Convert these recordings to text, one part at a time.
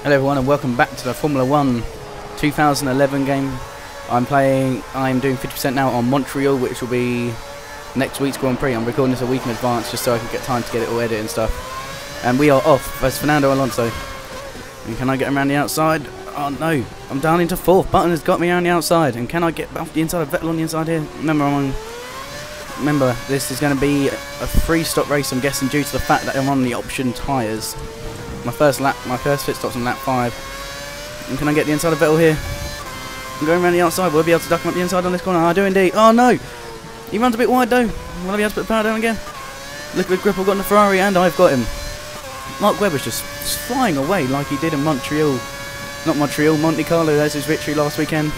Hello everyone and welcome back to the Formula 1 2011 game. I'm doing 50% now on Montreal, which will be next week's Grand Prix. I'm recording this a week in advance just so I can get time to get it all edited and stuff. And we are off as Fernando Alonso. And can I get around the outside? Oh no, I'm down into 4th. Button has got me around the outside. And can I get off the inside of Vettel on the inside here? Remember, this is going to be a 3-stop race, I'm guessing, due to the fact that I'm on the option tyres. My first pit stop's on lap 5. And can I get the inside of Vettel here? I'm going around the outside. Will I be able to duck him up the inside on this corner? I do indeed. Oh no! He runs a bit wide though. Will I be able to put the power down again? Look at the grip I've got in the Ferrari, and I've got him. Mark Webber's just flying away like he did in Montreal. Not Montreal, Monte Carlo. That's his victory last weekend.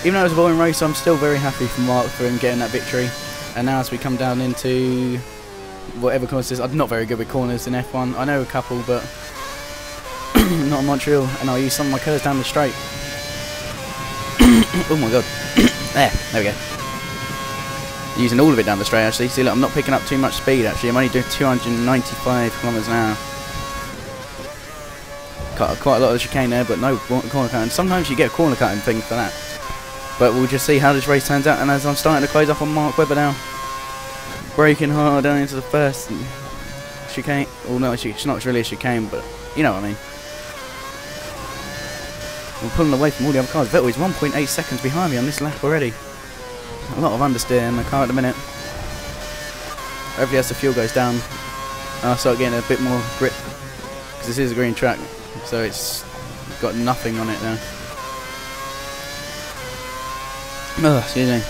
Even though it was a boring race, I'm still very happy for Mark for him getting that victory. And now as we come down into whatever corners this is, I'm not very good with corners in F1. I know a couple, but not in Montreal. And I'll use some of my curves down the straight. Oh my god. there we go. Using all of it down the straight actually. See, look, I'm not picking up too much speed actually. I'm only doing 295 kilometers an hour. Cut quite a lot of the chicane there, but no corner cutting. Sometimes you get a corner cutting thing for that. But we'll just see how this race turns out. And as I'm starting to close up on Mark Webber now, braking hard down into the first chicane. Oh no, it's not really a chicane, but you know what I mean. I'm pulling away from all the other cars. Vettel is 1.8 seconds behind me on this lap already. A lot of understeer in the car at the minute. Hopefully as the fuel goes down, I'll start getting a bit more grip. Because this is a green track, so it's got nothing on it now. Oh, excuse me.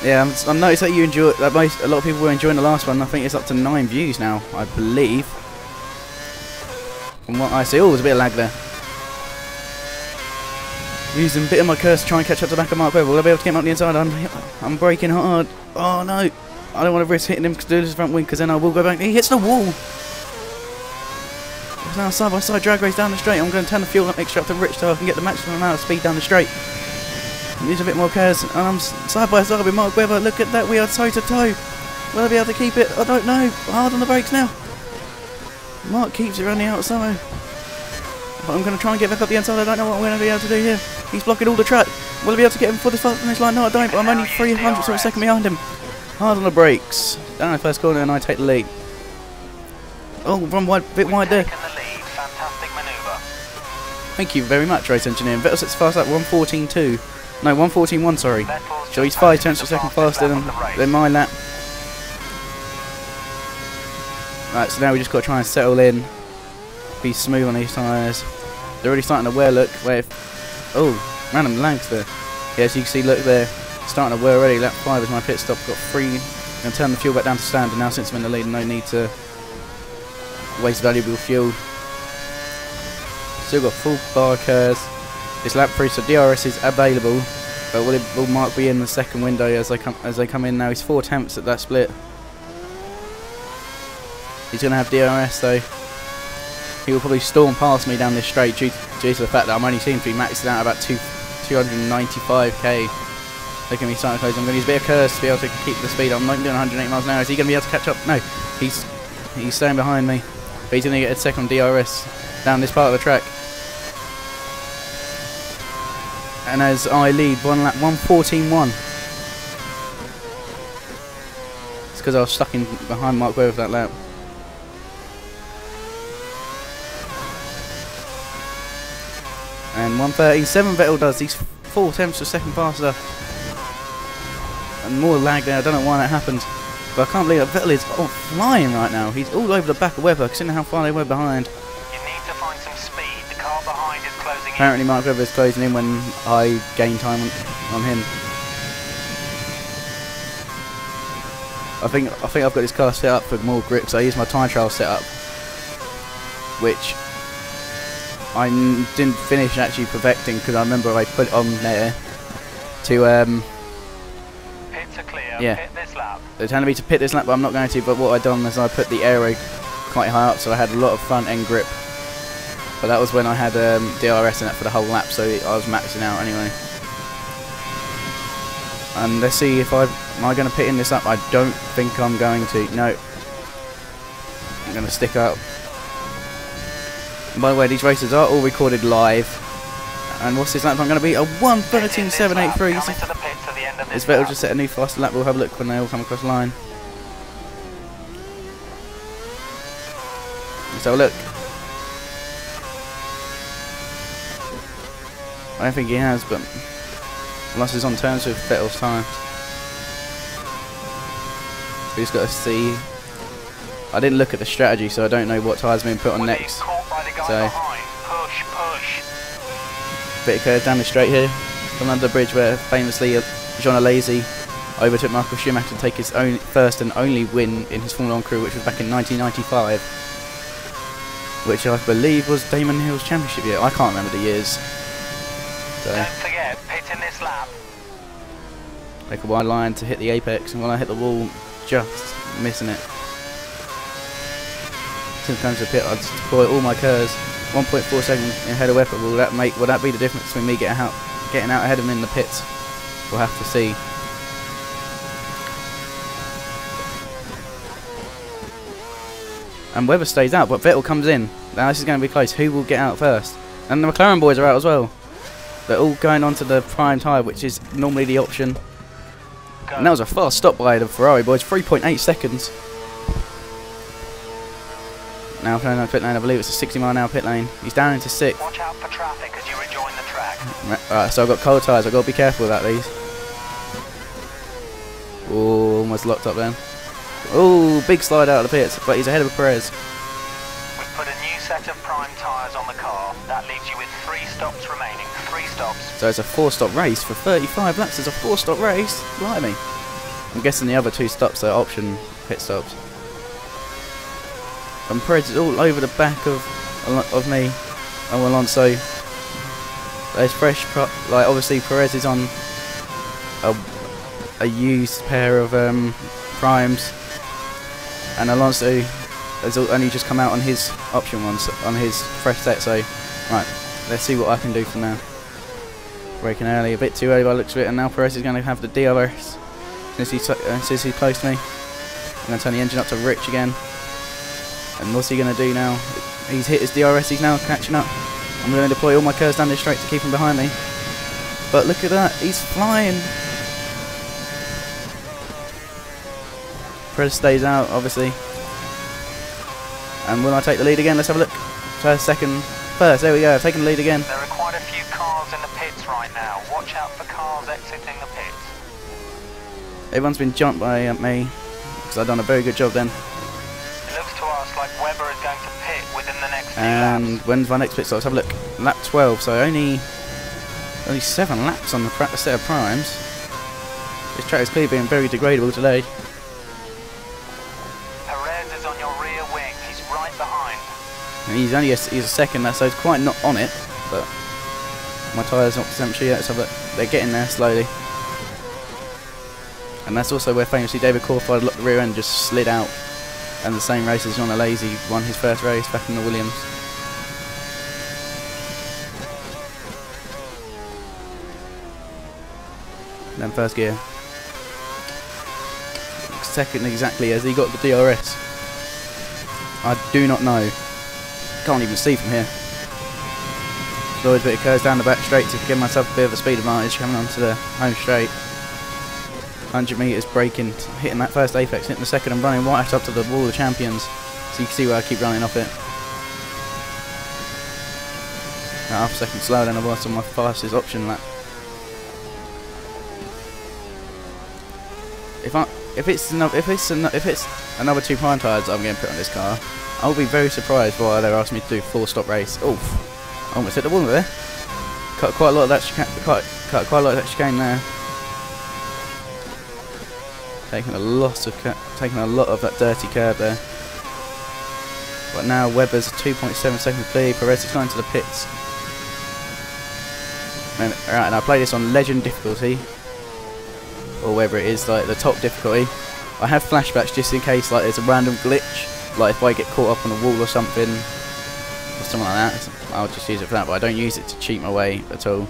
Yeah, I'm noticed that you enjoy that. A lot of people were enjoying the last one. I think it's up to 9 views now, I believe. From what I see, oh, there's a bit of lag there. Using a bit of my curse to try and catch up to the back of Mark Webber. Will I be able to get him up the inside? I'm braking hard. Oh no, I don't want to risk hitting him to do this front wing, because then I will go back. He hits the wall. It's now a side by side drag race down the straight. I'm going to turn the fuel up extra up to rich so I can get the maximum amount of speed down the straight. Use a bit more curves, and I'm side by side with Mark Webber. Look at that, we are toe to toe. Will I be able to keep it? I don't know. Hard on the brakes now. Mark keeps it around the outside. But I'm going to try and get back up the inside. I don't know what I'm going to be able to do here. He's blocking all the track. Will I be able to get him for this finish line? No, I don't. But I'm only 300 of a second behind him. Hard on the brakes. Down the first corner, and I take the lead. Oh, run wide, bit wide there. Thank you very much, race engineer. Vettel sets fast lap 1:14.2. No, 1:14.1, sorry. So he's 5 tenths of a second faster than my lap. Right, so now we just got to try and settle in. Be smooth on these tyres. They're already starting to wear, look. Oh, random lags there. Yeah, as you can see, look there. Starting to wear already. Lap 5 is my pit stop. Got 3. I'm going to turn the fuel back down to standard now since I'm in the lead. No need to waste valuable fuel. Still got full bar curves. It's lap 3, so DRS is available. But will Mark be in the second window as they come in now? He's 4 tenths at that split. He's going to have DRS though. He will probably storm past me down this straight due to the fact that I'm only seem to be maxed out about 295k. Look at me starting to close. I'm going to use a bit of curse to be able to keep the speed. I'm not doing 108 miles an hour. Is he going to be able to catch up? No, he's staying behind me. But he's going to get a second DRS down this part of the track. And as I lead one lap 1:14.1. It's because I was stuck in behind Mark Webber for that lap. And 1:13.7 Vettel does. He's 4 tenths of a second faster. And more lag there. I don't know why that happened. But I can't believe that Vettel is flying right now. He's all over the back of Webber, considering how far they were behind. You need to find some speed. The car behind is closing in. Apparently Mark Webber is closing in when I gain time on him. I think I've got this car set up for more grip, so I use my time trial setup, which I didn't finish actually perfecting because I remember I put it on there to Pits are clear. yeah. Pit this lap. They're telling me to pit this lap, but I'm not going to. But what I done is I put the aero quite high up, so I had a lot of front end grip. But that was when I had DRS in it for the whole lap, so I was maxing out anyway. And let's see if am I going to pit in this up? I don't think I'm going to. No. I'm going to stick up. And by the way, these races are all recorded live. And what's this lap time going to be? A 1:13.783. Is Vettel just set a new faster lap? We'll have a look when they all come across the line. Let's have a look. I don't think he has, but Alonso is on terms with Vettel's time. We just got to see. I didn't look at the strategy, so I don't know what tyres been put on next. So, bit of curve down the straight here, from under the bridge where famously Jean Alesi overtook Michael Schumacher to take his own first and only win in his Formula 1 career, which was back in 1995, which I believe was Damon Hill's championship year. I can't remember the years. So, don't forget, pit in this lap. Make a wide line to hit the apex, and when I hit the wall, just missing it. Since comes to the pit, I'll just deploy all my curves. 1.4 seconds ahead of Webber. Will that be the difference between me getting out ahead of him in the pits? We'll have to see. And Webber stays out, but Vettel comes in. Now this is going to be close. Who will get out first? And the McLaren boys are out as well. They're all going onto the prime tyre, which is normally the option. And that was a fast stop by the Ferrari boys. 3.8 seconds. Now playing on pit lane, I believe it's a 60-mile-an-hour pit lane. He's down into 6th. Watch out for traffic as you rejoin the track. Right, so I've got cold tyres, I've got to be careful about these. Oh, almost locked up then. Oh, big slide out of the pits, but he's ahead of Perez. We've put a new set of prime tyres on the car. That leaves you with 3 stops remaining. 3 stops. So it's a 4-stop race for 35 laps. It's a 4-stop race. Blimey. I'm guessing the other 2 stops are option pit stops. And Perez is all over the back of me and Alonso. There's fresh, like obviously Perez is on a used pair of primes, and Alonso has only just come out on his option ones, on his fresh set. So, right, let's see what I can do from now. Braking early, a bit too early by the looks of it, and now Perez is going to have the DRS since he's close to me. I'm going to turn the engine up to rich again. And what's he going to do now? He's hit his DRS, he's now catching up. I'm going to deploy all my curves down this straight to keep him behind me. But look at that, he's flying. Perez stays out, obviously. And will I take the lead again? Let's have a look. First, there we go, I've taken the lead again. There are quite a few cars in the pits right now. Watch out for cars exiting the pits. Everyone's been jumped by me, because I've done a very good job then. Looks to us like Webber is going to pit within the next few and laps. When's my next pit stop? Let's have a look. Lap 12, so only 7 laps on the set of primes. This track is clearly being very degradable today. Perez is on your rear wing. He's right behind. And he's a second, so he's quite not on it, but my tyre's not temperature yet, so they're getting there slowly. And that's also where famously David Coulthard locked the rear end, just slid out. And the same race as Jean Alesi won his first race back in the Williams. Then first gear. Second exactly as he got the DRS. I do not know. Can't even see from here. Lloyd's bit of curves down the back straight to give myself a bit of a speed advantage coming onto the home straight. 100 metres braking, hitting that first apex, hitting the second and running right up to the wall of champions. So you can see where I keep running off it. Now half a second slower than I was on my fastest option lap. If it's another 2 prime tyres I'm going to put on this car, I'll be very surprised why they're asking me to do 4-stop race. Oof! I almost hit the wall there. Cut quite a lot of that chicane there. Taking a lot of that dirty curve there. But now Webber's 2.7 seconds clear. Perez is going to the pits. Alright, and I play this on legend difficulty, or whether it is like the top difficulty. I have flashbacks just in case like there's a random glitch, like if I get caught up on a wall or something like that. I'll just use it for that, but I don't use it to cheat my way at all.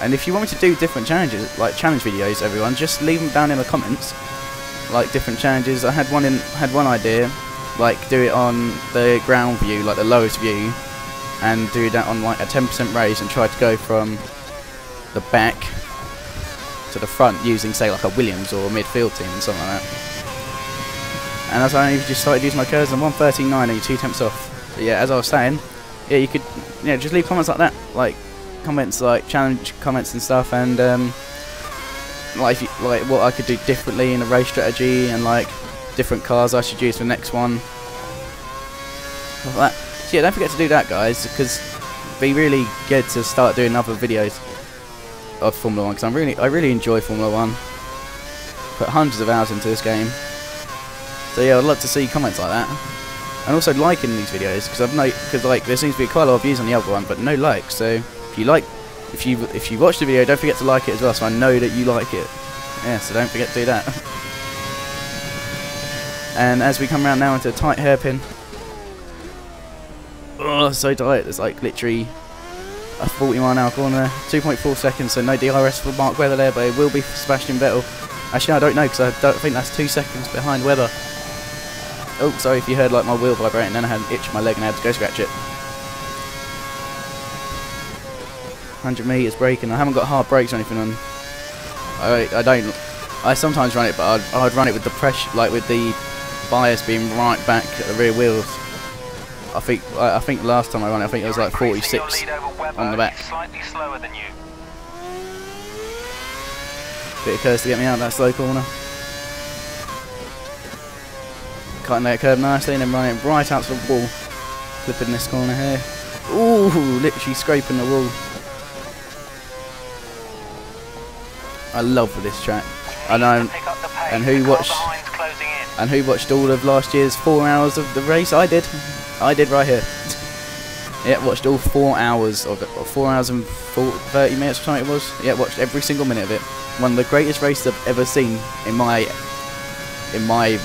And if you want me to do different challenges, like challenge videos, everyone, just leave them down in the comments. Like different challenges. I had one idea, like do it on the ground view, like the lowest view, and do that on like a 10% raise and try to go from the back to the front using, say, like a Williams or a midfield team and something like that. And as I just started using my curves on 1:39 and you're 2 temps off. But yeah, as I was saying, yeah, you could, just leave comments like that, like comments like challenge comments and stuff, and like what I could do differently in the race strategy, and like different cars I should use for the next one. Like that. So yeah, don't forget to do that, guys, because it'd be really good to start doing other videos of Formula 1, because I really enjoy Formula 1. Put hundreds of hours into this game. So yeah, I'd love to see comments like that, and also liking these videos, because like there seems to be quite a lot of views on the other one, but no likes. So if you watch the video, don't forget to like it as well, so I know that you like it. Yeah, so don't forget to do that. And as we come around now into a tight hairpin, oh, so tight. It's like literally a 40-mile-an-hour corner, 2.4 seconds. So no DRS for Mark Webber there, but it will be for Sebastian Vettel. Actually, I don't know, because I don't think that's 2 seconds behind Webber. Oh, sorry if you heard like my wheel vibrating, then I had an itch in my leg and I had to go scratch it. 100 metres braking. I haven't got hard brakes or anything on. I sometimes run it, but I'd run it with the pressure, like with the bias being right back at the rear wheels. I think last time I ran it, I think it was like 46 on the back. Slightly slower than you. Bit of curse to get me out of that slow corner. Cutting that curve nicely and then running right out to the wall. Flipping this corner here. Ooh, literally scraping the wall. I love this track. And who watched all of last year's 4 hours of the race? I did right here. Yeah, watched all 4 hours of it, 4 hours and 30 minutes or something it was. Yeah, watched every single minute of it. One of the greatest races I've ever seen in my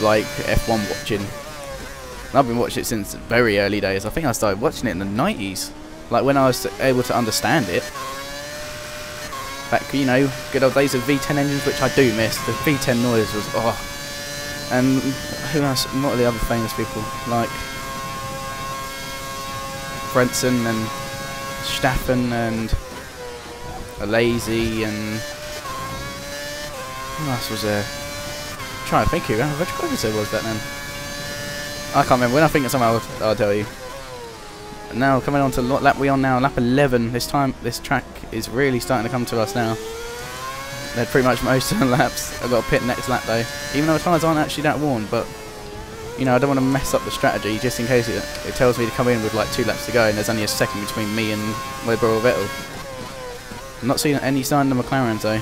like F1 watching. And I've been watching it since very early days. I think I started watching it in the 90s, like when I was able to understand it. Back, good old days of V10 engines, which I do miss. The V10 noise was And who else? What are the other famous people? Like Frentzen and Staffen and Lazy and who else was there? I'm trying to think who episode was that then? I can't remember. When I think of someone, I'll tell you. And now coming on to what lap we on now, lap 11. This time, this track is really starting to come to us now. They're pretty much most of the laps. I've got to pit next lap though. Even though the tyres aren't actually that worn, but I don't want to mess up the strategy just in case it tells me to come in with like 2 laps to go and there's only a second between me and Webber or Vettel. I'm not seeing any sign of the McLarens though.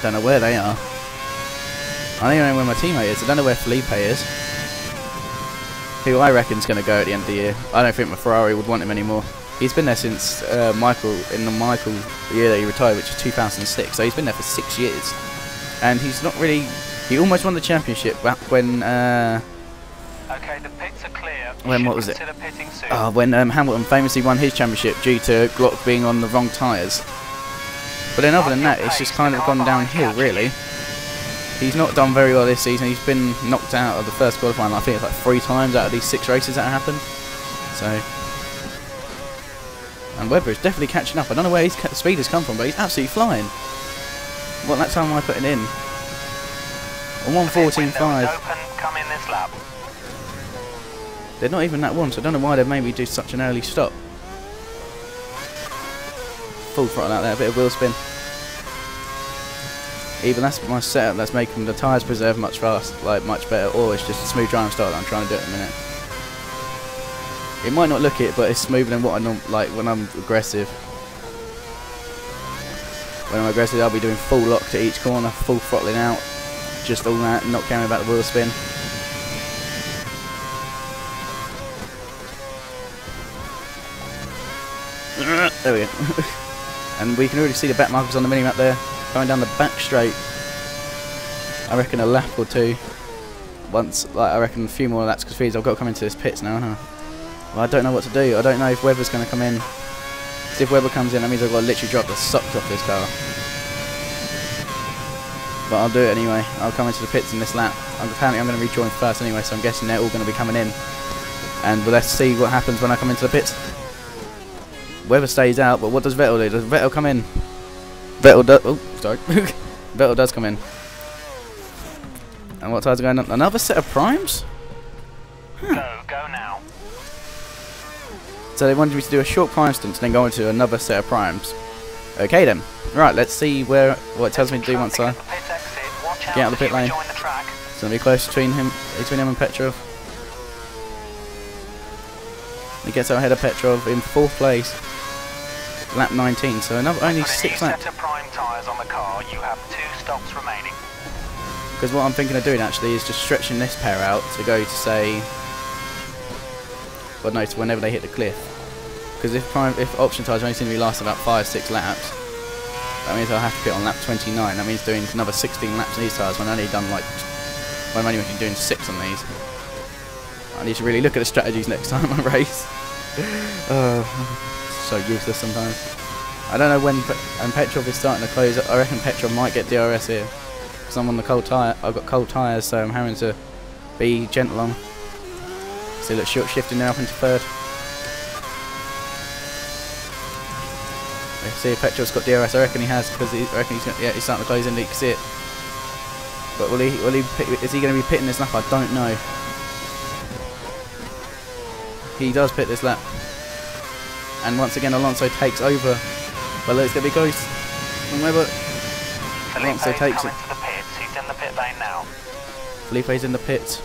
Don't know where they are. I don't know where my teammate is. I don't know where Felipe is. Who I reckon's going to go at the end of the year. I don't think my Ferrari would want him anymore. He's been there since Michael year that he retired, which is 2006. So he's been there for 6 years, and he's not really. He almost won the championship back when. Okay, the pits are clear. When what was it? When Hamilton famously won his championship due to Glock being on the wrong tyres. But then other than that, it's just kind of gone downhill, really. He's not done very well this season. He's been knocked out of the first qualifying, I think it's like 3 times out of these 6 races that happened. So, and Webber is definitely catching up. I don't know where his speed has come from, but he's absolutely flying. What that time am I putting in? On 1:14.5. Come in this lap. They're not even that one, so I don't know why they made me do such an early stop. Full throttle out there, a bit of wheel spin. Either that's my setup that's making the tyres preserve much better, or it's just a smooth driving style that I'm trying to do at the minute. It might not look it, but it's smoother than what I like when I'm aggressive. When I'm aggressive, I'll be doing full lock to each corner, full throttling out, just all that, not caring about the wheel spin. There we go. And we can already see the back markers on the mini map there. Going down the back straight. I reckon a lap or 2. I reckon a few more laps because I've got to come into this pits now, huh? Well, I don't know what to do. I don't know if Webber's going to come in So if Webber comes in, that means I've got to literally drop the socks off this car. But I'll do it anyway. I'll come into the pits in this lap. Apparently I'm going to rejoin first anyway, so I'm guessing they're all going to be coming in. And let's see what happens when I come into the pits. Webber stays out, but what does Vettel do? Does Vettel come in? Vettel does... Oh, sorry. Vettel does come in. And what tyres are going on? Another set of primes? Huh. Go now. So they wanted me to do a short prime stint and then go into another set of primes. Okay then. Right, let's see what it tells me to do once I get out of the pit lane. It's going to be close between him and Petrov. He gets out ahead of Petrov in 4th place. Lap 19, so only 6 laps. Set of prime tyres on the car. You have 2 stops remaining. Because what I'm thinking of doing actually is just stretching this pair out to go to say... Well no, to whenever they hit the cliff. Because if option tyres only seem to be lasting about 5-6 laps, that means I'll have to pit on lap 29. That means doing another 16 laps on these tyres when I've only done like... Well, I'm only doing 6 on these. I need to really look at the strategies next time I race. So useless sometimes. I don't know when Petrov is starting to close. I reckon Petrov might get DRS here. Because I'm on the cold tyre. I've got cold tyres, so I'm having to be gentle on. So look, short shifting now up into 3rd. Let's see if Petrov's got DRS. I reckon he has, because he's starting to close in. You can see it. But is he going to be pitting this lap? I don't know. He does pit this lap. And once again Alonso takes over. Well, it's going to be close. Remember, Alonso takes it. He's in the pit lane now. Felipe's in the pits.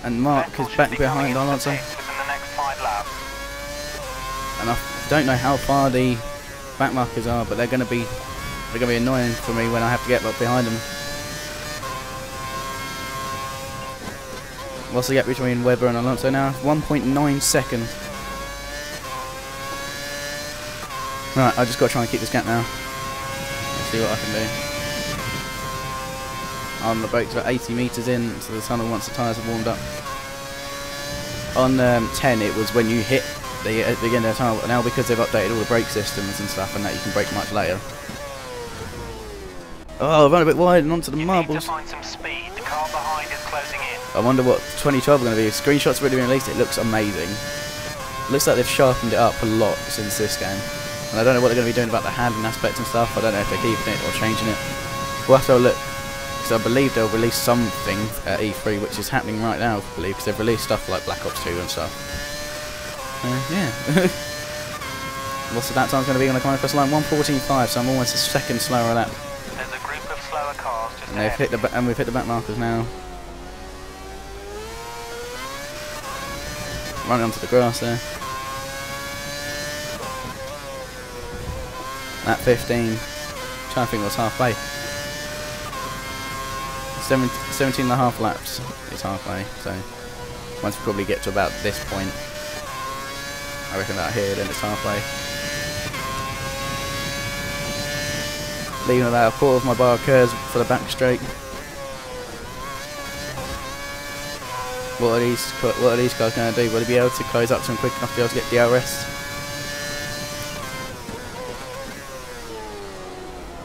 And Mark is back behind Alonso. Within the next 5 laps. And I don't know how far the back markers are, but they're going to be annoying for me when I have to get up behind them. What's the gap between Webber and Alonso now? 1.9 seconds. Right, I just got to try and keep this gap now. Let's see what I can do. On the brakes about 80 metres in to the tunnel once the tyres have warmed up. On 10 it was when you hit the beginning of the tunnel, but now because they've updated all the brake systems and stuff and that you can brake much later. Oh, I've run a bit wide and onto the marbles. Need to find some speed. The car behind is closing in. I wonder what 2012 are going to be. Screenshots already been released. It looks amazing. Looks like they've sharpened it up a lot since this game. And I don't know what they're going to be doing about the handling aspect and stuff. I don't know if they're keeping it or changing it. We'll have to have a look. Because I believe they'll release something at E3, which is happening right now, I believe. Because they've released stuff like Black Ops 2 and stuff. Yeah. What's the lap time going to be on the coming across the line? 1:14.5, so I'm almost a second slower lap. There's a group of slower cars just And we've hit the back markers now. Running onto the grass there. Lap 15. Trying to think what's halfway. 17 and a half laps is halfway. So once we probably get to about this point, I reckon about here, then it's halfway. Leaving about a quarter of my bar curves for the back straight. What are these guys going to do? Will they be able to close up to them quick enough to be able to get DRS?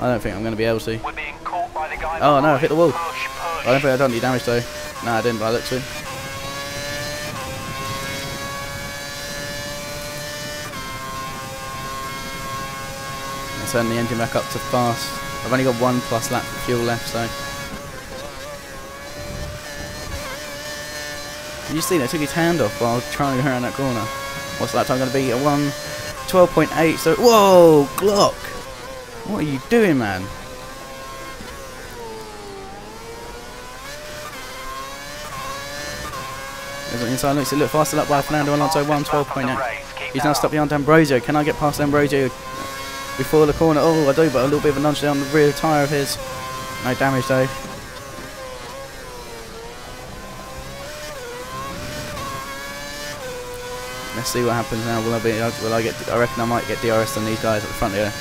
I don't think I'm going to be able to. We're being caught by the guy. Oh no, I hit the wall. Push. I don't think I've done any damage though. No, I didn't, but I looked to. I'll turn the engine back up to fast. I've only got 1+ lap of fuel left, so. You see, that took his hand off while trying to go around that corner. What's that time going to be? A 1:12.8. So, whoa, Glock! What are you doing, man? There's an inside looks a little faster up by Fernando Alonso. 1:12.8. He's now stopped behind Ambrosio. Can I get past Ambrosio before the corner? Oh, I do, but a little bit of a nudge down the rear tyre of his. No damage though. Let's see what happens now. I reckon I might get DRS on these guys at the front here.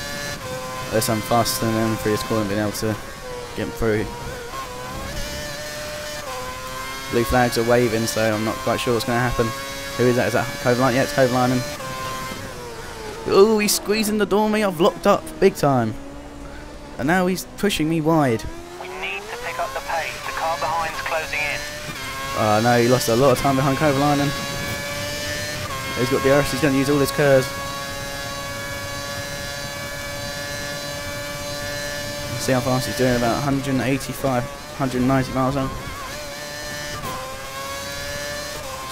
Unless I'm faster than them through this corner and being able to get them through. Blue flags are waving, so I'm not quite sure what's going to happen. Who is that? Is that Kovalainen? Yeah, it's Kovalainen. Oh, he's squeezing the door on me. I've locked up big time. And now he's pushing me wide. We need to pick up the pace. The car behind's closing in. Oh no, he lost a lot of time behind Kovalainen. He's got DRS, he's going to use all his curves. See how fast he's doing, about 185, 190 miles an hour.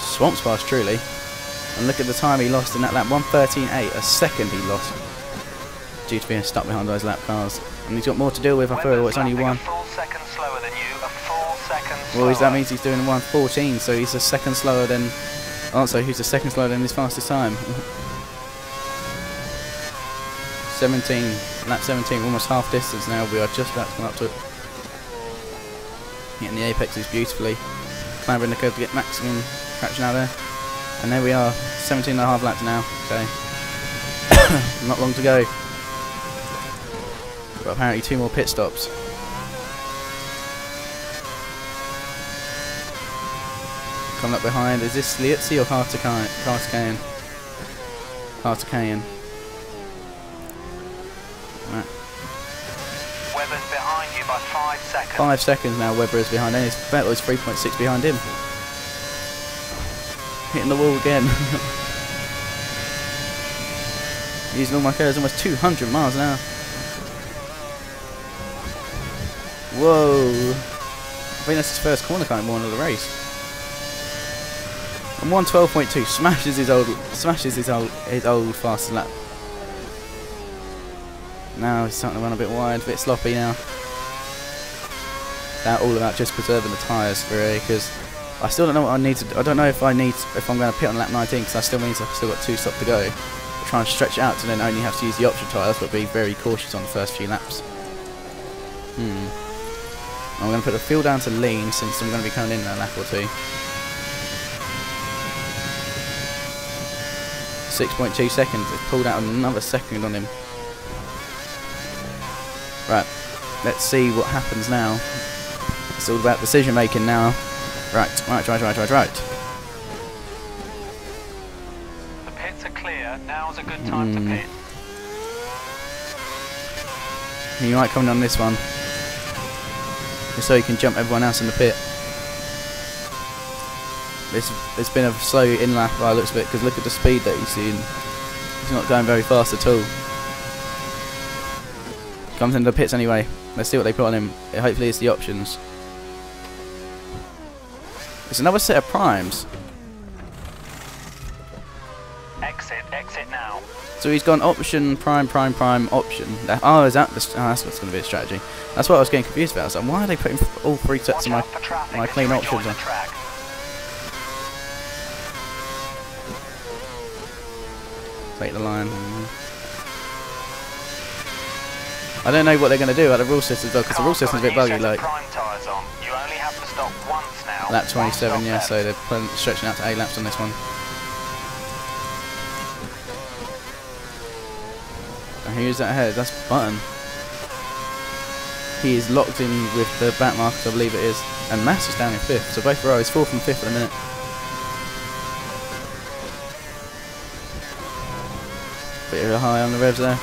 Swamps fast, truly. And look at the time he lost in that lap, 1:13.8, a second he lost. Due to being stuck behind those lap cars. And he's got more to deal with, I feel, it's only one. A full second slower than you, a full second Well, slower. that means he's doing 1:14, so he's a second slower than... Also, he's a second slower than his fastest time. 17, lap 17, almost half distance now. We are just about to come up to it. Hitting the apexes beautifully. Clambering the curve to get maximum traction out there. And there we are, 17.5 laps now. Okay. Not long to go. But apparently 2 more pit stops. Coming up behind, is this Lietzi or Kartikayan? Kartikayan. Right. Webber's behind you by 5 seconds. 5 seconds now, Webber is behind, and his Vettel is 3.6 behind him. Hitting the wall again. Using all my curves, almost 200 miles an hour. Whoa! I think that's his first corner kind of the race. And 1:12.2 smashes his old fastest lap. Now he's starting to run a bit wide, a bit sloppy now. That's all about just preserving the tyres for because I still don't know what I need to do. I don't know if I'm going to pit on lap 19 because that still means I've still got 2 stops to go. I'll try and stretch it out to then only have to use the option tyres, but be very cautious on the first few laps. I'm going to put the fuel down to lean since I'm going to be coming in a lap or 2. 6.2 seconds. It's pulled out another second on him. Right, let's see what happens now. It's all about decision making now. Right. The pits are clear. Now's a good time to pit. He might come in on this one, just so he can jump everyone else in the pit. It's been a slow in lap by the looks of it, because look at the speed that he's seeing. He's not going very fast at all. Comes into the pits anyway. Let's see what they put on him. Hopefully it's the options. It's another set of primes. Exit now. So he's gone option, prime, option. Oh, is that that's what's going to be a strategy. That's what I was getting confused about. I was like, why are they putting all 3 sets of my clean options on? Take the line. I don't know what they're going to do at the rule system though, because the rule system's a bit buggy. Like you only have to stop once now. lap 27, yeah. So they're stretching out to 8 laps on this one. And who's that ahead? That's Button. He is locked in with the back markers, I believe it is, and Mass is down in 5th. So both Ferraris 4th and 5th at the minute. Bit of a high on the revs there.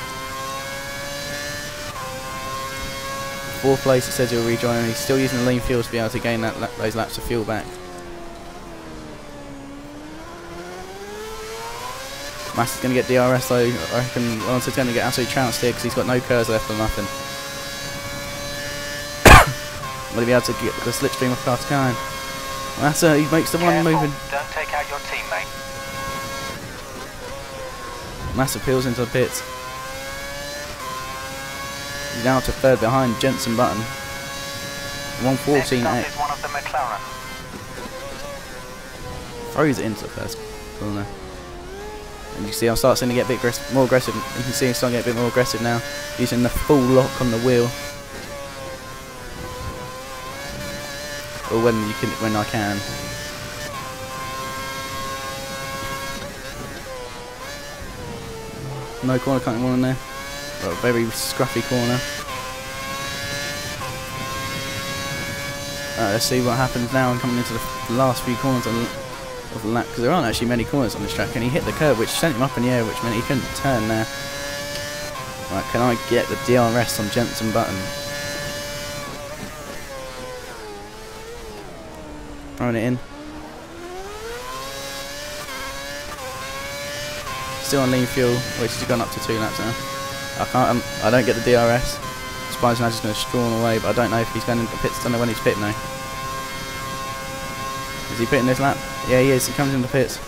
4th place, it says he'll rejoin, and he's still using the lean fuel to be able to gain those laps of fuel back. Mass is going to get DRS though. I reckon Alonso's going to get absolutely trounced here because he's got no curves left or nothing. Will he be able to get the slipstream of Kartikayan? That's he makes the one moving. Don't take out your teammate. Massive peels into the pits. He's now to 3rd behind Jensen Button. 1:14.8. One of the McLaren. Throws it into the first corner. And you see I'm starting to get a bit more aggressive. You can see he's starting to get a bit more aggressive now. Using the full lock on the wheel. Or when I can. No corner cutting one in there. Got a very scruffy corner. Let's see what happens now. I'm coming into the last few corners of of the lap, because there aren't actually many corners on this track, and he hit the curb which sent him up in the air, which meant he couldn't turn there. Right, can I get the DRS on Jensen Button? Throwing it in. Still on lean fuel, which has gone up to 2 laps now. I don't get the DRS. Spider's now just going to straw him away, but I don't know if he's going into the pits. Don't know when he's pitting though. Is he pitting this lap? Yeah, he is. He comes into the pits.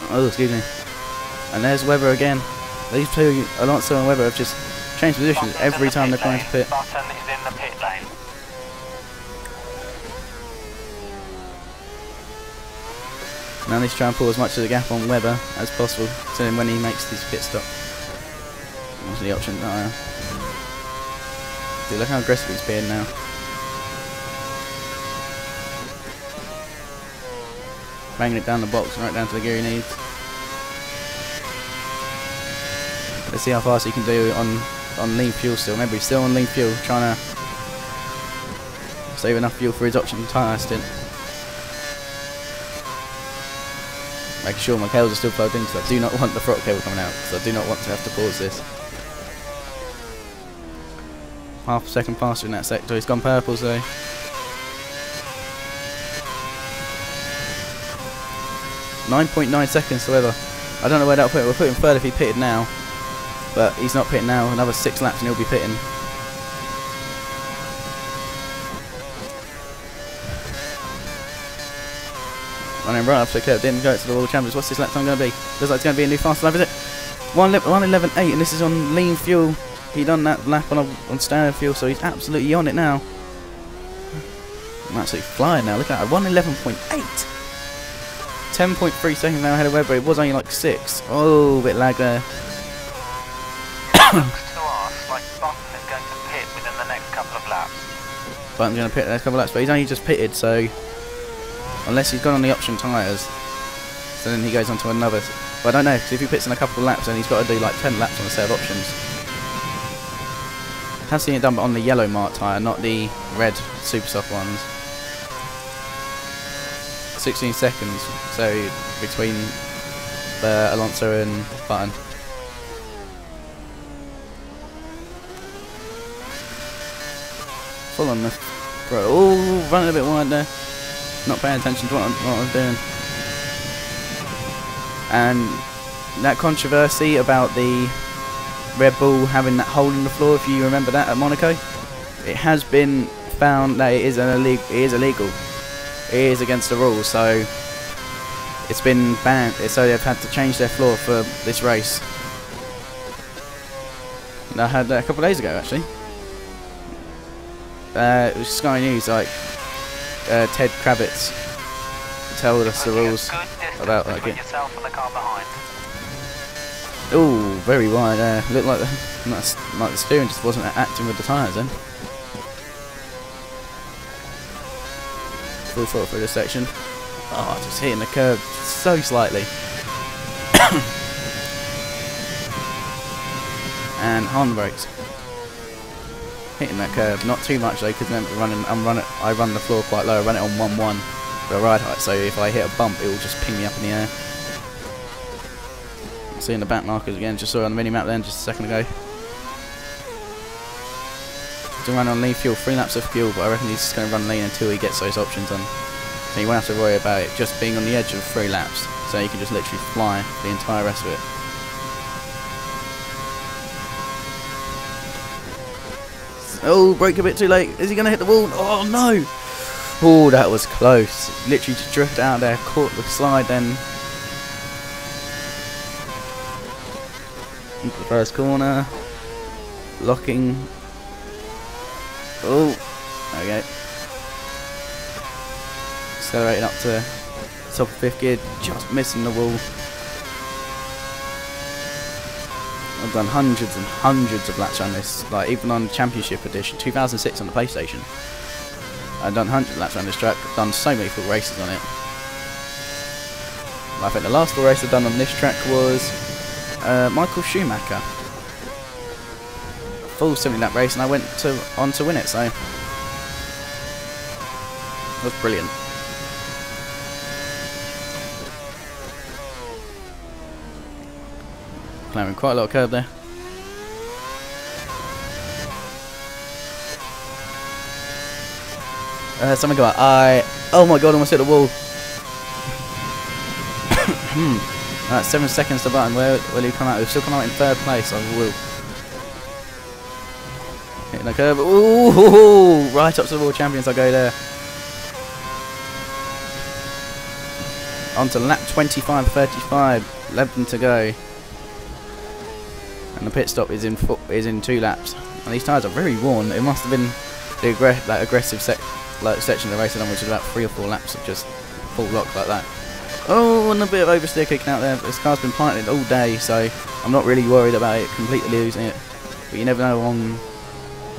Oh, excuse me. And there's Webber again. These two, Alonso and Webber, have just changed positions every time they're trying to pit. Button is in the pit lane. Now I need to try and pull as much of the gap on Webber as possible to him when he makes this pit stop. What's the option? Oh, yeah. Dude, look how aggressive he's being now. Banging it down the box, right down to the gear he needs. Let's see how fast he can do on lean fuel still. Remember, he's still on lean fuel, trying to save enough fuel for his option tyre stint. Making sure my cables are still plugged in, because I do not want the throttle cable coming out, because I do not want to have to pause this. Half a second faster in that sector. He's gone purple, so 9.9 seconds to Webber. I don't know where that'll put him. We'll put him third if he pitted now, but he's not pitting now. Another 6 laps and he'll be pitting. Running right up to the curb, didn't go to the World Champions. What's this lap time going to be? Looks like it's going to be a new fast lap, is it? 1:11.8, and this is on lean fuel. He done that lap on standard fuel, so he's absolutely on it now. I'm absolutely flying now. Look at that, 1:11.8. 10.3 seconds now ahead of Webber. It was only like 6. Oh, a bit lag there. Looks to us like Button is going to pit within the next couple of laps. Button's going to pit the next couple of laps, but he's only just pitted, so unless he's gone on the option tyres, so then he goes on to another. But I don't know, because if he pits in a couple of laps, then he's got to do like 10 laps on a set of options. I have seen it done but on the yellow mark tyre, not the red super soft ones. 16 seconds, so between Alonso and Button. Full on the throw. Oh, running a bit wide there. Not paying attention to what I'm doing. And that controversy about the Red Bull having that hole in the floor, if you remember that at Monaco, it has been found that it is illegal. It is against the rules, so it's been banned. So they've had to change their floor for this race. And I had that a couple of days ago, actually. It was Sky News, like Ted Kravitz told us the rules about like it. Oh, very wide there. Looked like the steering just wasn't acting with the tyres then. Full throttle through this section. Oh, just hitting the curb so slightly. And on the brakes. Hitting that curb, not too much though, because I run the floor quite low. I run it on 1.1 for a ride height, so if I hit a bump, it will just ping me up in the air. Seeing the back markers again, just saw it on the mini map then, just a second ago. To run on lean fuel, 3 laps of fuel, but I reckon he's just going to run lean until he gets those options on. So you won't have to worry about it just being on the edge of 3 laps, so you can just literally fly the entire rest of it. Oh, brake a bit too late. Is he going to hit the wall? Oh no! Oh, that was close. Literally just drifted out there, caught the slide then. Into the first corner. Locking. Oh, okay. Accelerating up to top of 5th gear, just missing the wall. I've done hundreds and hundreds of laps on this, like even on Championship Edition, 2006 on the PlayStation. I've done hundreds of laps on this track, done so many full races on it. I think the last full race I've done on this track was Michael Schumacher. Full 70 lap race, and I went on to win it, so it was brilliant. McLaren, quite a lot of curb there. Something about oh my god, almost hit the wall. Alright, 7 seconds to button. Where will he come out? He'll still come out in 3rd place. I will. Hitting the curb. Ooh, right up to the world champions. I go there. On to lap 25.35. 11 to go. And the pit stop is in 2 laps. And these tyres are very worn. It must have been the aggressive section of the race, which is about 3 or 4 laps of just full lock like that. Oh, and a bit of oversteer kicking out there. This car's been planted all day, so I'm not really worried about it completely losing it. But you never know.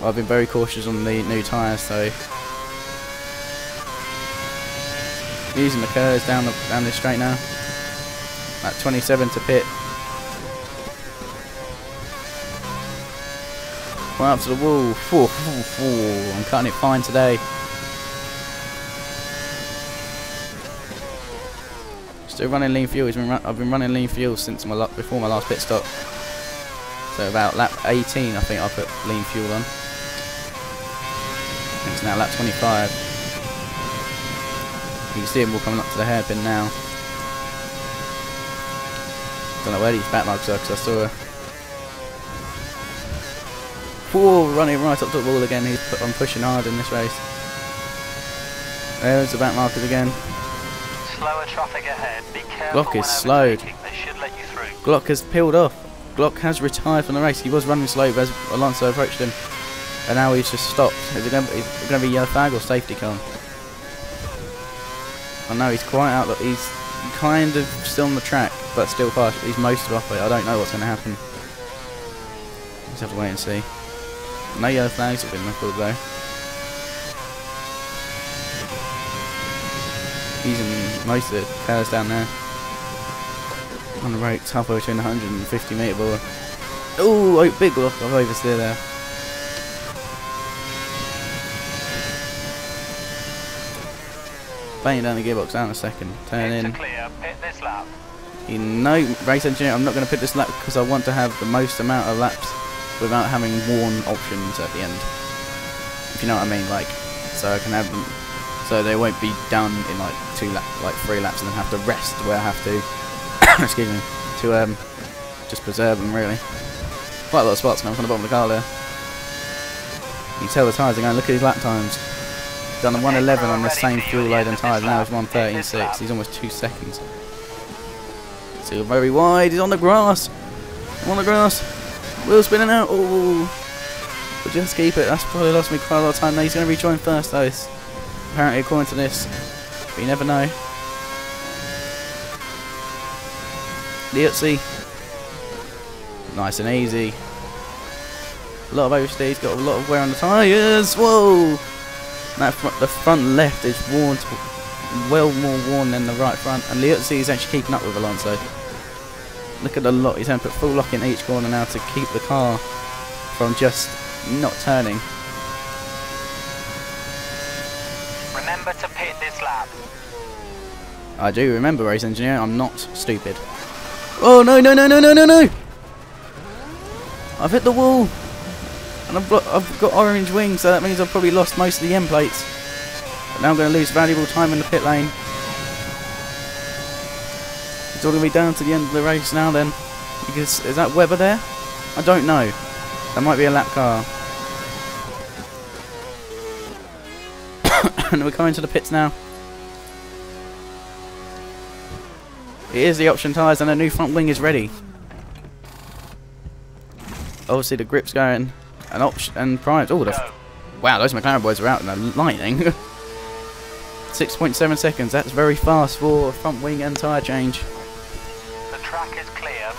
I've been very cautious on the new tyres, so using the curves down this straight now. At 27 to pit. Right up to the wall. I'm cutting it fine today. Still running lean fuel. I've been running lean fuel since before my last pit stop. So about lap 18, I think I put lean fuel on. It's now lap 25. You can see them all coming up to the hairpin now. Don't know where these back marks are because I saw running right up to the wall again. I'm pushing hard in this race. There's the back markers again. Slower traffic ahead. Be careful. Glock is slowed. They should let you through. Glock has peeled off. Glock has retired from the race. He was running slow as Alonso approached him, and now he's just stopped. Is it going to be yellow flag or safety car? I know he's quite out. He's kind of still on the track, but still partial. He's most of off it. I don't know what's going to happen. Let's have to wait and see. No yellow flags have been recorded though. Using most of the cars down there. On the brakes, halfway between the 150 metre ball. Oh, big look of oversteer there. Banging down the gearbox down a second. Turn in. Clear. Pit this lap. You know, race engineer, I'm not going to pit this lap because I want to have the most amount of laps without having worn options at the end. If you know what I mean, like, so I can have them. So they won't be done in like 3 laps, and then have to rest where I have to. Excuse me, to just preserve them really. Quite a lot of spots coming from the bottom of the car there. You can tell the tyres are going. Look at his lap times. Done a 1:11 on the same fuel load and tyres. Now it's 1:13.6. He's almost 2 seconds. Still very wide. He's on the grass. On the grass. Wheel spinning out. Oh, but just keep it. That's probably lost me quite a lot of time. Now he's going to rejoin first though. Apparently, according to this, but you never know. Liotzi, nice and easy. A lot of oversteer. He's got a lot of wear on the tyres. Whoa! The front left is worn, well more worn than the right front, and Liotzi is actually keeping up with Alonso. Look at the lock. He's having to put full lock in each corner now to keep the car from just not turning. Remember to pit this lap. I do remember, race engineer. I'm not stupid. Oh no no no no no no no! I've hit the wall, and I've got orange wings, so that means I've probably lost most of the end plates. But now I'm going to lose valuable time in the pit lane. It's all going to be down to the end of the race now. Then, because is that Webber there? I don't know. That might be a lap car. And we're coming to the pits now. It is the option tyres, and a new front wing is ready. Obviously the grip's going, and option and primes. Oh, wow! Those McLaren boys are out in the lightning. 6.7 seconds. That's very fast for a front wing and tyre change. The track is clear.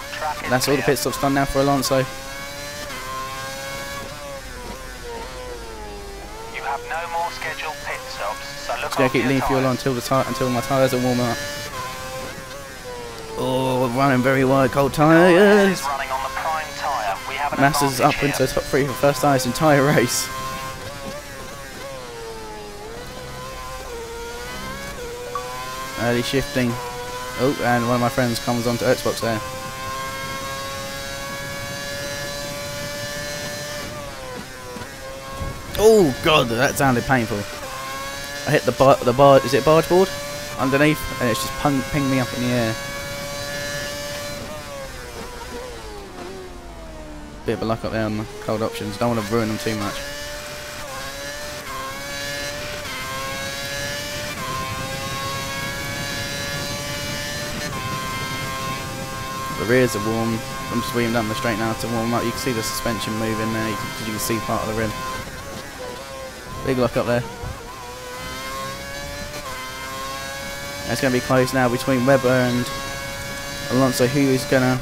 That's all the pit stops done now for Alonso. You have no more scheduled pit stops, so look Just gonna keep lean fuel on until my tyres are warm up. Oh, we're running very wide, cold tyres. Massa's up into the top 3 for first time this entire race. Early shifting. Oh, and one of my friends comes onto Xbox there. Oh god, that sounded painful. I hit the bar, is it barge board? Underneath, and it's just pinged me up in the air. Bit of a luck up there on the cold options, don't want to ruin them too much. The rears are warm. I'm just wheeling down the straight now to warm up. You can see the suspension moving there, you can see part of the rim. Big lock up there. It's going to be close now between Webber and Alonso, who is he's going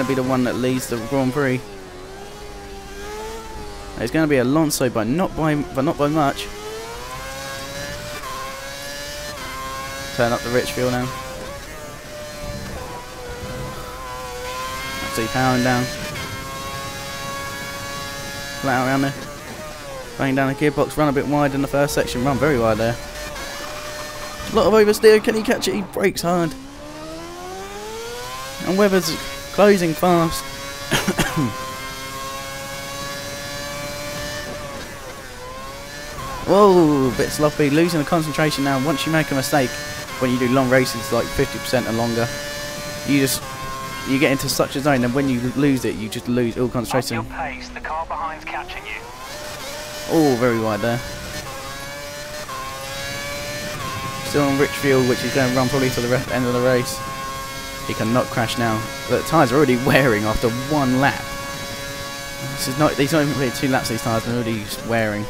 to be the one that leads the Grand Prix. It's going to be Alonso, but not by much. Turn up the rich fuel now. Absolutely powering down. Flat out around there. Bang down the gearbox, run a bit wide in the first section, run very wide there. A lot of oversteer, can he catch it? He brakes hard. And Webber's closing fast. Whoa, a bit sloppy, losing the concentration now. Once you make a mistake, when you do long races like 50% or longer, you get into such a zone, and when you lose it, you just lose all concentration. On your pace, the car behind's catching you. Oh, very wide there. Still on rich fuel, which is going to run probably to the end of the race. He cannot crash now. The tyres are already wearing after one lap. He's not even completed 2 laps, these tyres, and already wearing.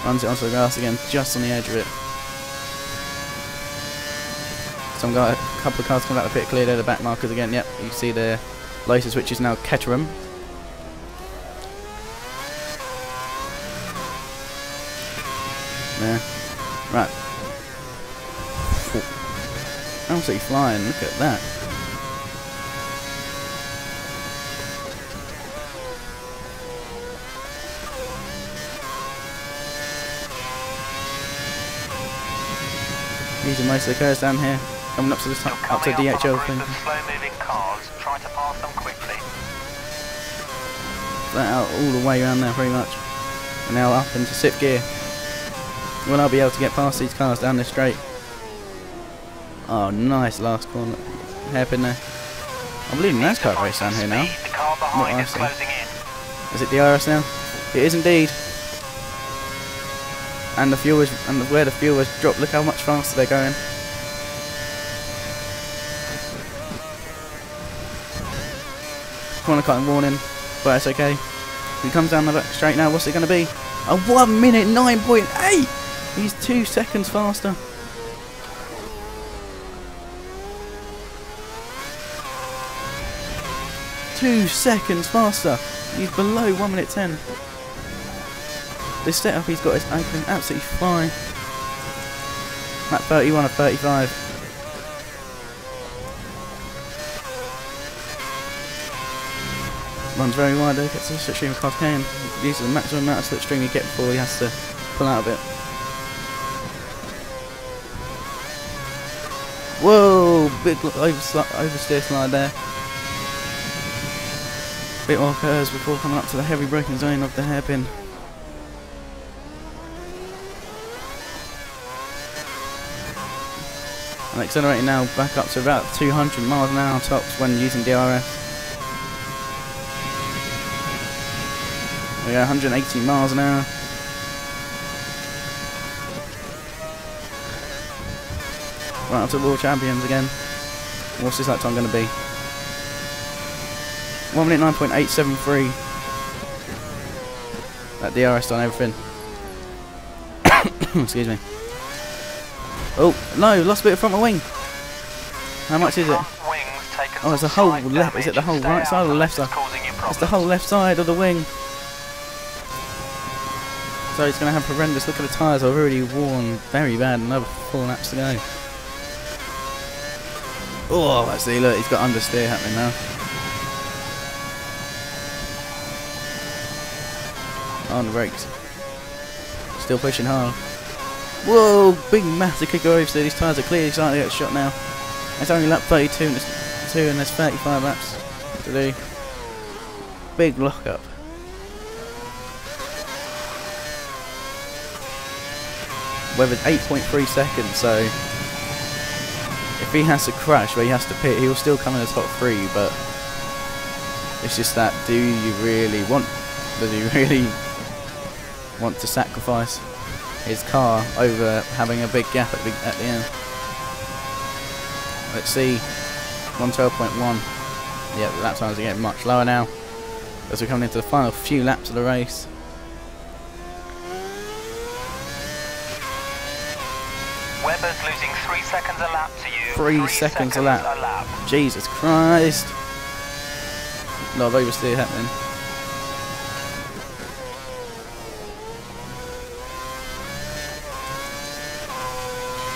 Runs it onto the grass again, just on the edge of it. A couple of cars come out of the pit, clear there, the back markers again. Yep, you see the Lotus, which is now Caterham. There. Right. Absolutely flying, look at that. These are most of the curves down here. Coming up to the top, up to DHL thing. Slow-moving cars, try to pass them quickly. Flat out all the way around there, pretty much. And now up into 6th gear. Will I be able to get past these cars down this straight? Oh, nice last corner. Hairpin there. I believe NASCAR race down here now. The car behind is closing in. Is it DRS now? It is indeed. And the fuel is, where the fuel has dropped, look how much faster they're going. Corner cutting warning, but it's okay. He comes down the back straight now, what's it going to be? A 1 minute 9.8! He's 2 seconds faster. Two seconds faster. He's below 1 minute 10. This setup he's got is open absolutely fine. Lap 31 of 35. Runs very wide there, gets to the slipstream of can. Uses the maximum amount of slipstream he gets before he has to pull out a bit. Whoa, big oversteer slide there. Bit more curves before coming up to the heavy braking zone of the hairpin. And accelerating now back up to about 200 miles an hour tops when using DRS. We go 180 miles an hour. Right up to World Champions again. What's this lap time going to be? 1 minute 9.873. That DRS on everything. Excuse me. Oh no, lost a bit of front wing. How much is it? Oh, it's the whole left. Is it the whole right side or the left side? It's the whole left side of the wing. So he's going to have horrendous. Look at the tyres, are already worn very bad. Another 4 laps to go. Oh, actually, look, he's got understeer happening now. On the brakes. Still pushing hard. Whoa, big massive kick over. So these tyres are clearly starting to get shot now. It's only lap 32 and there's 35 laps to do. Big lock up. Webber's 8.3 seconds, so if he has to crash where he has to pit, he'll still come in the top 3, but it's just that, does he really want to sacrifice his car over having a big gap at the end? Let's see, 112.1. Yeah, the lap times are getting much lower now as we're coming into the final few laps of the race. Webber's losing 3 seconds a lap to you. 3 seconds a lap. Jesus Christ. A lot of oversteer happening.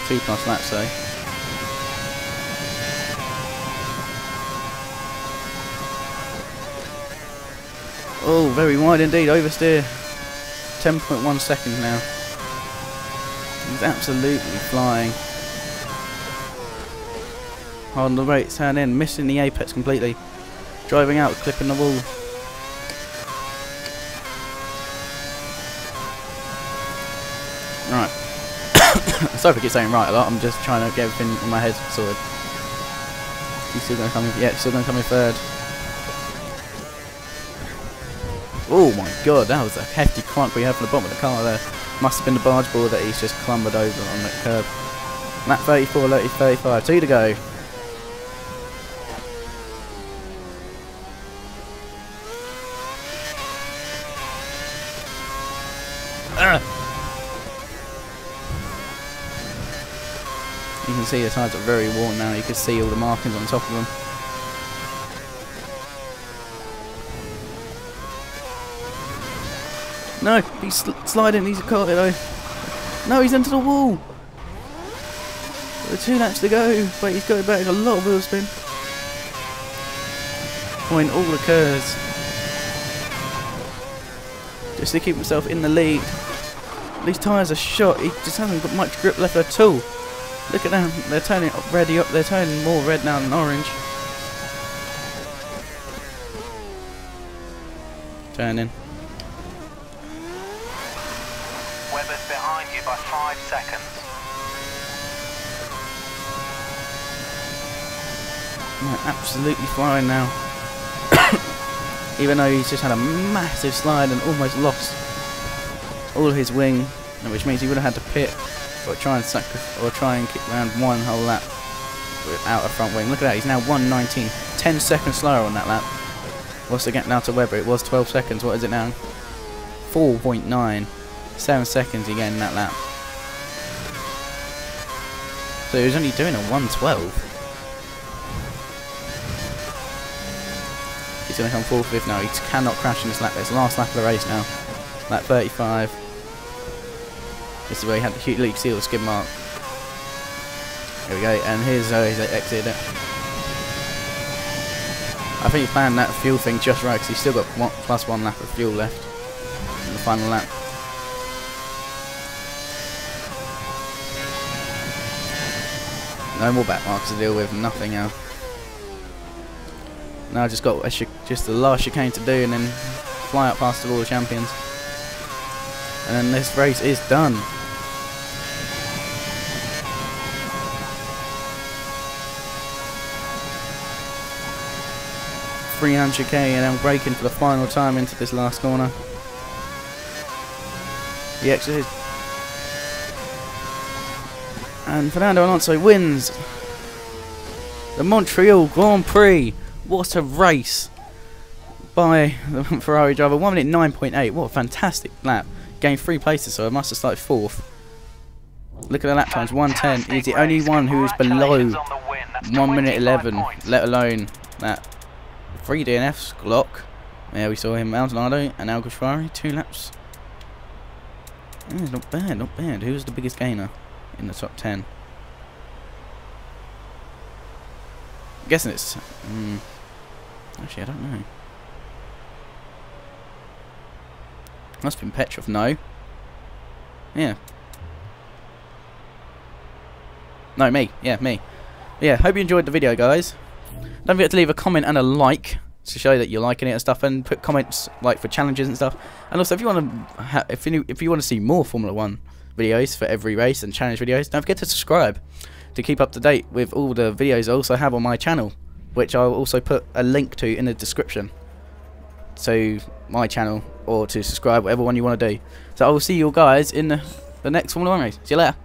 Two plus laps though. Oh, very wide indeed, oversteer. 10.1 seconds now. He's absolutely flying. On the right turn in, missing the apex completely. Driving out, clipping the wall. Right. Sorry if I keep saying right a lot, I'm just trying to get everything in my head sorted. He's still going to come in, yeah, still going to come in third. Oh my god, that was a hefty clunk we had from the bottom of the car there. Must have been the barge board that he's just clumbered over on that curb. Lap 34, lap 35, 2 to go. You can see the tyres are very worn now, you can see all the markings on top of them. No, he's sliding, he's caught it though. No, he's into the wall. There are 2 laps to go, but he's got it back in a lot of wheel spin. Point all the curves. Just to keep himself in the lead. These tyres are shot, he just hasn't got much grip left at all. Look at them, they're turning ready up, they're turning more red now than orange. Turning. Webber's behind you by 5 seconds. Yeah, absolutely flying now. Even though he's just had a massive slide and almost lost all of his wing, which means he would have had to pit or try and kick around one whole lap without a front wing. Look at that, he's now 1:19, 10 seconds slower on that lap. What's the gap now to Webber? It was 12 seconds, what is it now? 4.9. 7 seconds he gained in that lap. So he was only doing a 1:12. He's going to come 4th, 5th now. He cannot crash in this lap. It's the last lap of the race now. Lap 35. This is where he had the huge leak seal skid mark. There we go. And here's he's exited it. I think he planned that fuel thing just right because he's still got +1 lap of fuel left in the final lap. No more back marks to deal with, nothing else. Now I just got just the last chicane to do and then fly up past all the champions. And then this race is done. .300k and I'm braking for the final time into this last corner. The exit. And Fernando Alonso wins the Montreal Grand Prix. What a race by the Ferrari driver. 1 minute 9.8. What a fantastic lap. Gained 3 places, so I must have started 4th. Look at the lap times. 1:10. He's the only one who is below 1 minute 11, let alone that 3 DNFs. Glock. Yeah, we saw him, Maldonado and Algo Ferrari. 2 laps. Yeah, not bad, not bad. Who's the biggest gainer in the top 10? I'm guessing it's... actually, I don't know. Must have been Petrov. No. Yeah. No, me. Yeah, me. Yeah, hope you enjoyed the video, guys. Don't forget to leave a comment and a like to show that you're liking it and stuff, and put comments like for challenges and stuff. And also, if you want to, if you want to see more Formula 1 videos for every race and challenge videos. Don't forget to subscribe to keep up to date with all the videos I also have on my channel, which I'll also put a link to in the description. So my channel, or to subscribe, whatever one you want to do. So I will see you guys in the next Formula 1 race. See you later.